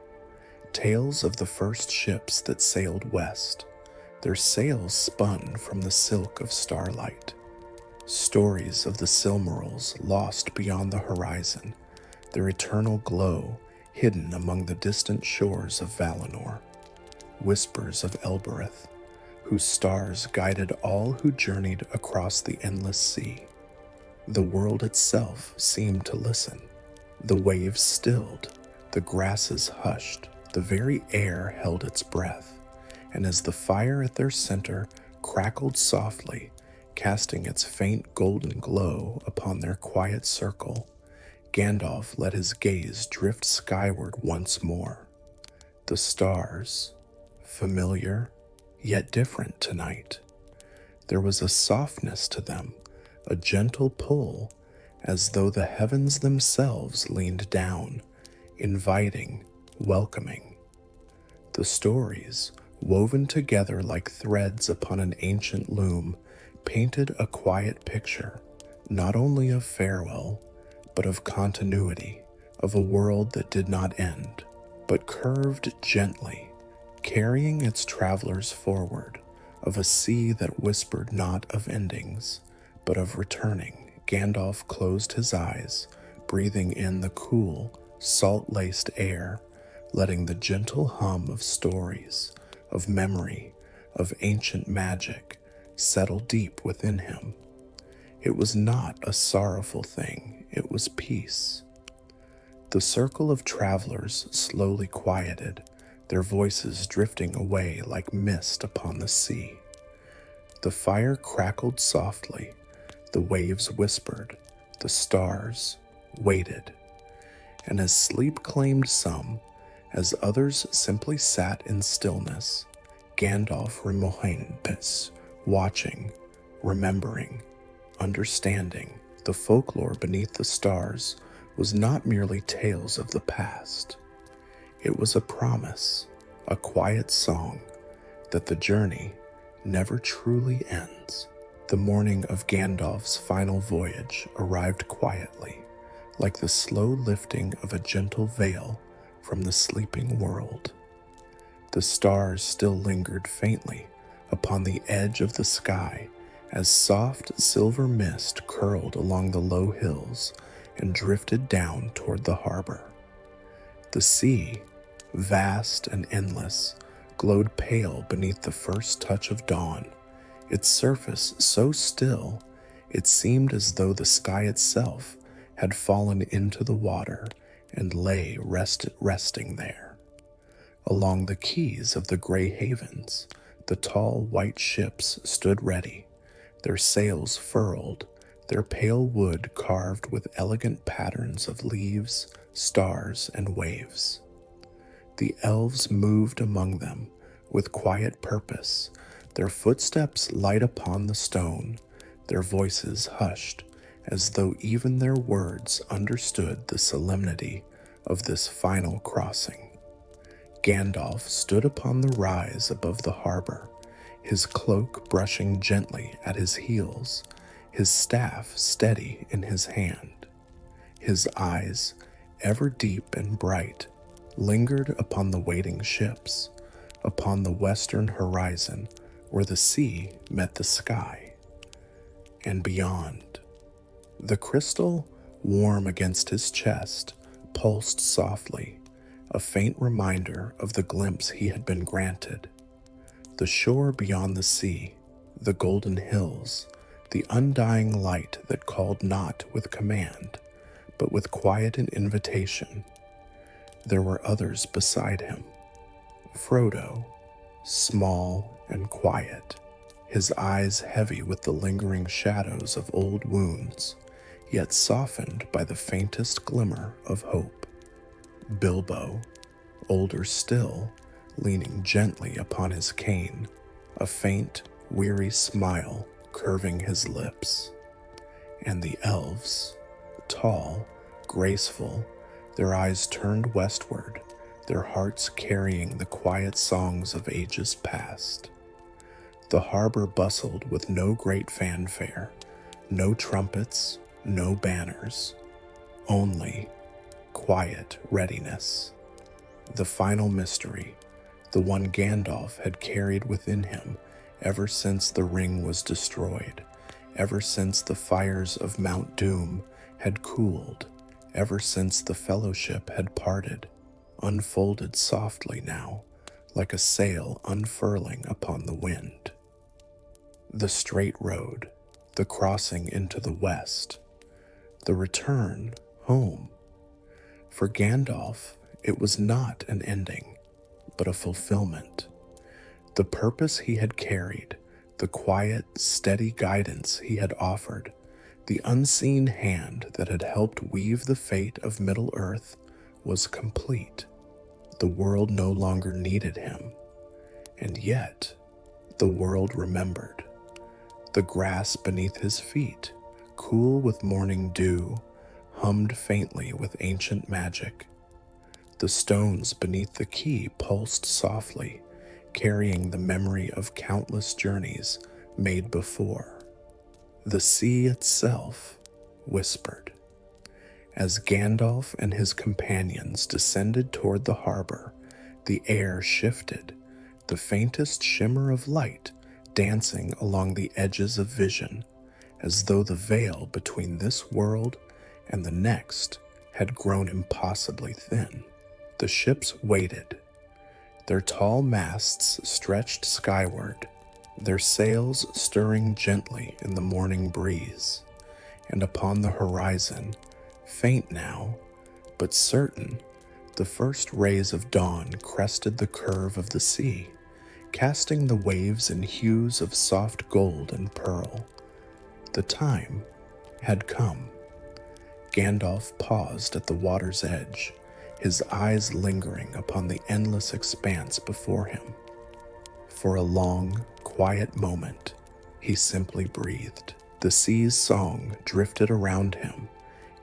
Speaker 1: Tales of the first ships that sailed west, their sails spun from the silk of starlight. Stories of the Silmarils lost beyond the horizon, their eternal glow hidden among the distant shores of Valinor. Whispers of Elbereth, whose stars guided all who journeyed across the endless sea. The world itself seemed to listen. The waves stilled, the grasses hushed, the very air held its breath, and as the fire at their center crackled softly, casting its faint golden glow upon their quiet circle, Gandalf let his gaze drift skyward once more. The stars, familiar yet different tonight. There was a softness to them, a gentle pull, as though the heavens themselves leaned down, inviting, welcoming. The stories, woven together like threads upon an ancient loom, painted a quiet picture, not only of farewell, but of continuity, of a world that did not end, but curved gently, carrying its travelers forward, of a sea that whispered not of endings, but of returning. Gandalf closed his eyes, breathing in the cool, salt-laced air, letting the gentle hum of stories, of memory, of ancient magic settle deep within him. It was not a sorrowful thing, it was peace. The circle of travelers slowly quieted, their voices drifting away like mist upon the sea. The fire crackled softly, the waves whispered, the stars waited. And as sleep claimed some, as others simply sat in stillness, Gandalf remained, watching, remembering, understanding. The folklore beneath the stars was not merely tales of the past. It was a promise, a quiet song, that the journey never truly ends. The morning of Gandalf's final voyage arrived quietly, like the slow lifting of a gentle veil from the sleeping world. The stars still lingered faintly upon the edge of the sky as soft silver mist curled along the low hills and drifted down toward the harbor. The sea, vast and endless, glowed pale beneath the first touch of dawn, its surface so still it seemed as though the sky itself had fallen into the water and lay resting there. Along the quays of the gray havens, the tall white ships stood ready, their sails furled, their pale wood carved with elegant patterns of leaves, stars, and waves. The elves moved among them with quiet purpose, their footsteps light upon the stone, their voices hushed as though even their words understood the solemnity of this final crossing. Gandalf stood upon the rise above the harbor, his cloak brushing gently at his heels, his staff steady in his hand. His eyes, ever deep and bright, lingered upon the waiting ships, upon the western horizon where the sea met the sky, and beyond. The crystal, warm against his chest, pulsed softly, a faint reminder of the glimpse he had been granted. The shore beyond the sea, the golden hills, the undying light that called not with command, but with quiet and invitation. There were others beside him. Frodo, small and quiet, his eyes heavy with the lingering shadows of old wounds, yet softened by the faintest glimmer of hope. Bilbo, older still, leaning gently upon his cane, a faint, weary smile curving his lips. And the elves, tall, graceful, their eyes turned westward, their hearts carrying the quiet songs of ages past. The harbor bustled with no great fanfare, no trumpets, no banners, only quiet readiness. The final mystery, the one Gandalf had carried within him ever since the ring was destroyed, ever since the fires of Mount Doom had cooled, ever since the Fellowship had parted, unfolded softly now, like a sail unfurling upon the wind. The straight road, the crossing into the west, the return home. For Gandalf, it was not an ending, but a fulfillment. The purpose he had carried, the quiet, steady guidance he had offered, the unseen hand that had helped weave the fate of Middle-earth was complete. The world no longer needed him, and yet the world remembered. The grass beneath his feet, cool with morning dew, hummed faintly with ancient magic. The stones beneath the quay pulsed softly, carrying the memory of countless journeys made before. The sea itself whispered. As Gandalf and his companions descended toward the harbor, the air shifted, the faintest shimmer of light dancing along the edges of vision, as though the veil between this world and the next had grown impossibly thin. The ships waited, their tall masts stretched skyward, their sails stirring gently in the morning breeze, and upon the horizon, faint now, but certain, the first rays of dawn crested the curve of the sea, casting the waves in hues of soft gold and pearl. The time had come. Gandalf paused at the water's edge, his eyes lingering upon the endless expanse before him. For a long, quiet moment, he simply breathed. The sea's song drifted around him,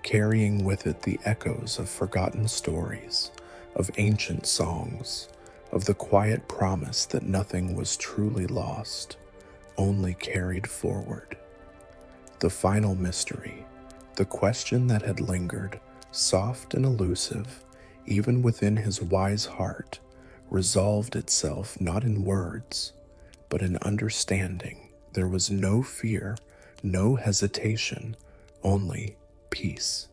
Speaker 1: carrying with it the echoes of forgotten stories, of ancient songs, of the quiet promise that nothing was truly lost, only carried forward. The final mystery, the question that had lingered, soft and elusive, even within his wise heart, resolved itself not in words, but in understanding. There was no fear, no hesitation, only peace.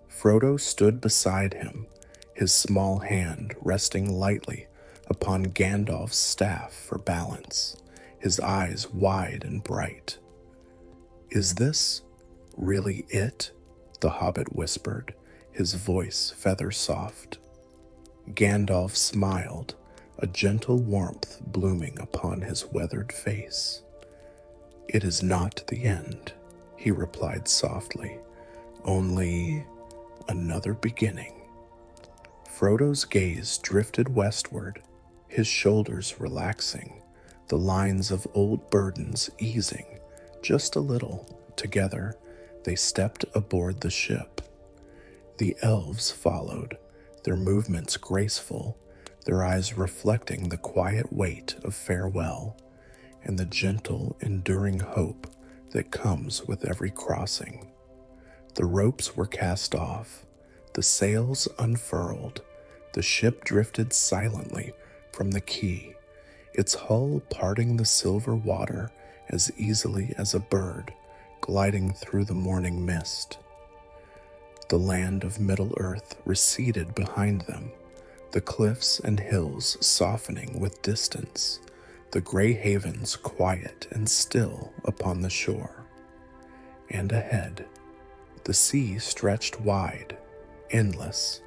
Speaker 1: Frodo stood beside him, his small hand resting lightly upon Gandalf's staff for balance, his eyes wide and bright. "Is this really it?" the hobbit whispered, his voice feather soft. Gandalf smiled, a gentle warmth blooming upon his weathered face. "It is not the end," he replied softly, "only another beginning." Frodo's gaze drifted westward, his shoulders relaxing, the lines of old burdens easing just a little. Together, They stepped aboard the ship. The elves followed, their movements graceful, their eyes reflecting the quiet weight of farewell and the gentle, enduring hope that comes with every crossing. The ropes were cast off, the sails unfurled, the ship drifted silently from the quay, its hull parting the silver water as easily as a bird gliding through the morning mist. The land of Middle-earth receded behind them, the cliffs and hills softening with distance, the gray havens quiet and still upon the shore. And ahead, the sea stretched wide, endless,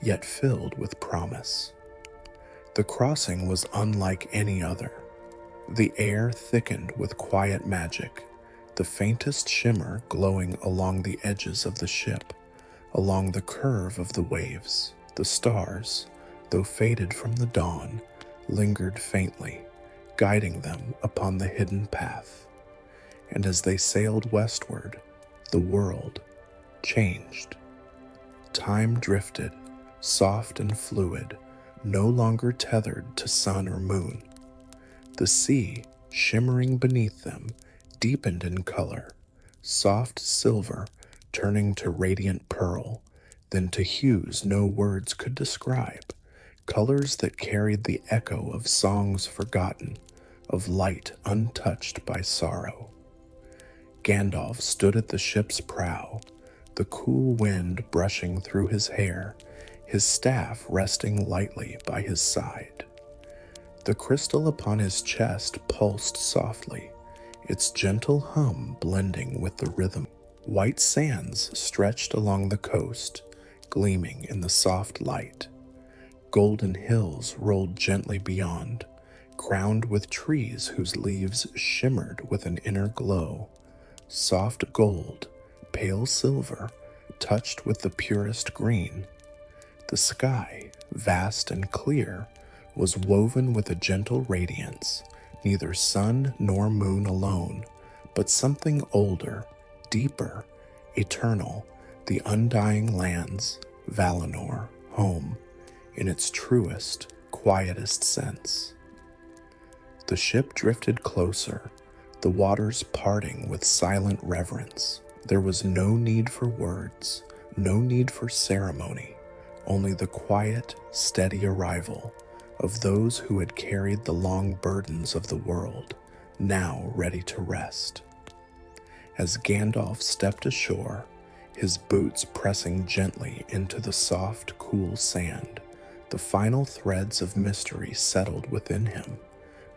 Speaker 1: yet filled with promise. The crossing was unlike any other. The air thickened with quiet magic, the faintest shimmer glowing along the edges of the ship, along the curve of the waves. The stars, though faded from the dawn, lingered faintly, guiding them upon the hidden path. And as they sailed westward, the world changed. Time drifted, soft and fluid, no longer tethered to sun or moon. The sea, shimmering beneath them, deepened in color, soft silver turning to radiant pearl, then to hues no words could describe, colors that carried the echo of songs forgotten, of light untouched by sorrow. Gandalf stood at the ship's prow, the cool wind brushing through his hair, his staff resting lightly by his side. The crystal upon his chest pulsed softly, its gentle hum blending with the rhythm. White sands stretched along the coast, gleaming in the soft light. Golden hills rolled gently beyond, crowned with trees whose leaves shimmered with an inner glow. Soft gold, pale silver, touched with the purest green. The sky, vast and clear, was woven with a gentle radiance, neither sun nor moon alone, but something older, deeper, eternal, the Undying Lands, Valinor, home, in its truest, quietest sense. The ship drifted closer, the waters parting with silent reverence. There was no need for words, no need for ceremony, only the quiet, steady arrival of those who had carried the long burdens of the world, now ready to rest. As Gandalf stepped ashore, his boots pressing gently into the soft, cool sand, the final threads of mystery settled within him,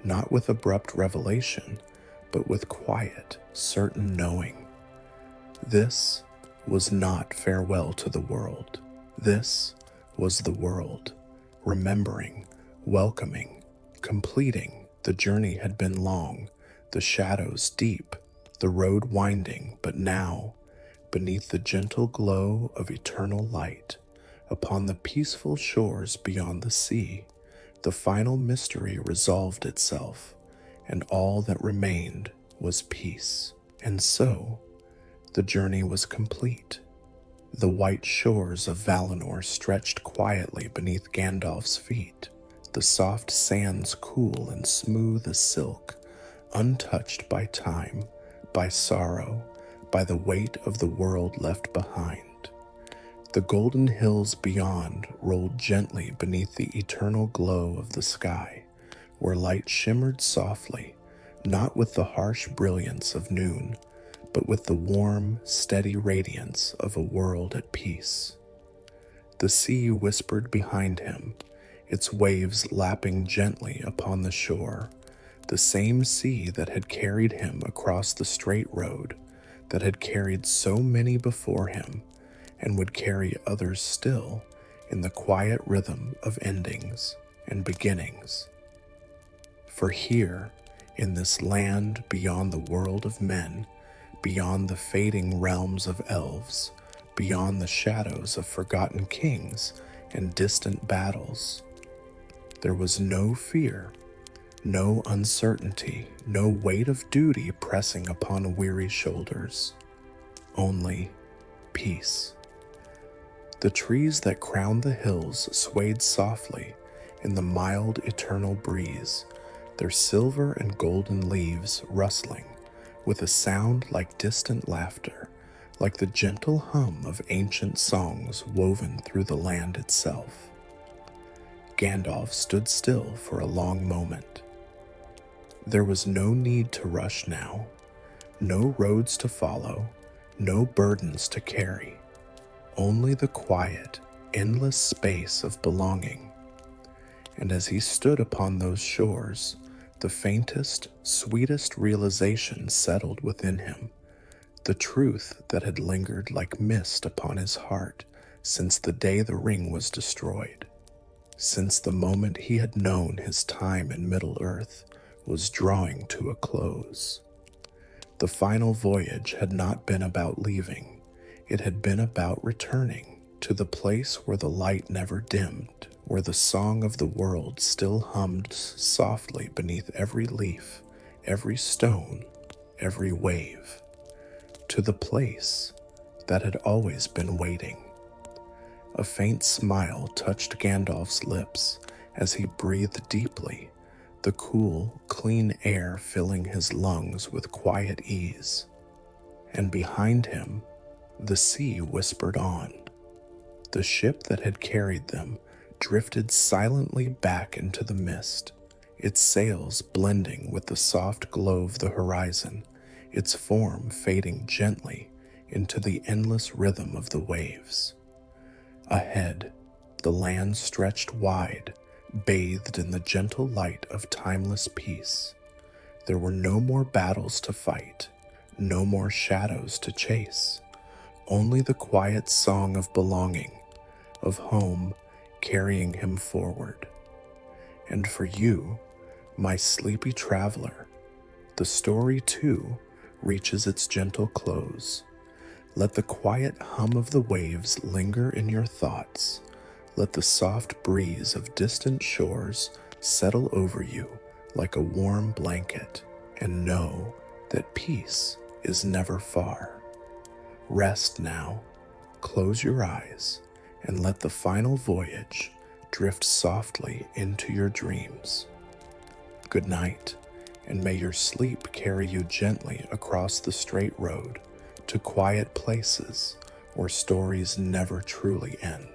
Speaker 1: not with abrupt revelation, but with quiet, certain knowing. This was not farewell to the world. This was the world, remembering, welcoming, completing. The journey had been long, the shadows deep, the road winding, but now, beneath the gentle glow of eternal light, upon the peaceful shores beyond the sea, the final mystery resolved itself, and all that remained was peace. And so, the journey was complete. The white shores of Valinor stretched quietly beneath Gandalf's feet, the soft sands cool and smooth as silk, untouched by time, by sorrow, by the weight of the world left behind. The golden hills beyond rolled gently beneath the eternal glow of the sky, where light shimmered softly, not with the harsh brilliance of noon, but with the warm, steady radiance of a world at peace. The sea whispered behind him, its waves lapping gently upon the shore, the same sea that had carried him across the straight road, that had carried so many before him, and would carry others still in the quiet rhythm of endings and beginnings. For here, in this land beyond the world of men, beyond the fading realms of elves, beyond the shadows of forgotten kings and distant battles, there was no fear, no uncertainty, no weight of duty pressing upon weary shoulders. only peace. The trees that crowned the hills swayed softly in the mild eternal breeze, their silver and golden leaves rustling with a sound like distant laughter, like the gentle hum of ancient songs woven through the land itself. Gandalf stood still for a long moment. There was no need to rush now, no roads to follow, no burdens to carry, only the quiet, endless space of belonging. And as he stood upon those shores, the faintest, sweetest realization settled within him, the truth that had lingered like mist upon his heart since the day the ring was destroyed, since the moment he had known his time in Middle-earth was drawing to a close. The final voyage had not been about leaving, it had been about returning to the place where the light never dimmed, where the song of the world still hummed softly beneath every leaf, every stone, every wave. To the place that had always been waiting. A faint smile touched Gandalf's lips as he breathed deeply, the cool, clean air filling his lungs with quiet ease. And behind him, the sea whispered on. The ship that had carried them drifted silently back into the mist, its sails blending with the soft glow of the horizon, its form fading gently into the endless rhythm of the waves. Ahead, the land stretched wide, bathed in the gentle light of timeless peace. There were no more battles to fight, no more shadows to chase, only the quiet song of belonging, of home carrying him forward. And for you, my sleepy traveler, the story too reaches its gentle close. Let the quiet hum of the waves linger in your thoughts. Let the soft breeze of distant shores settle over you like a warm blanket, and know that peace is never far. Rest now, close your eyes, and let the final voyage drift softly into your dreams. Good night, and may your sleep carry you gently across the straight road to quiet places where stories never truly end.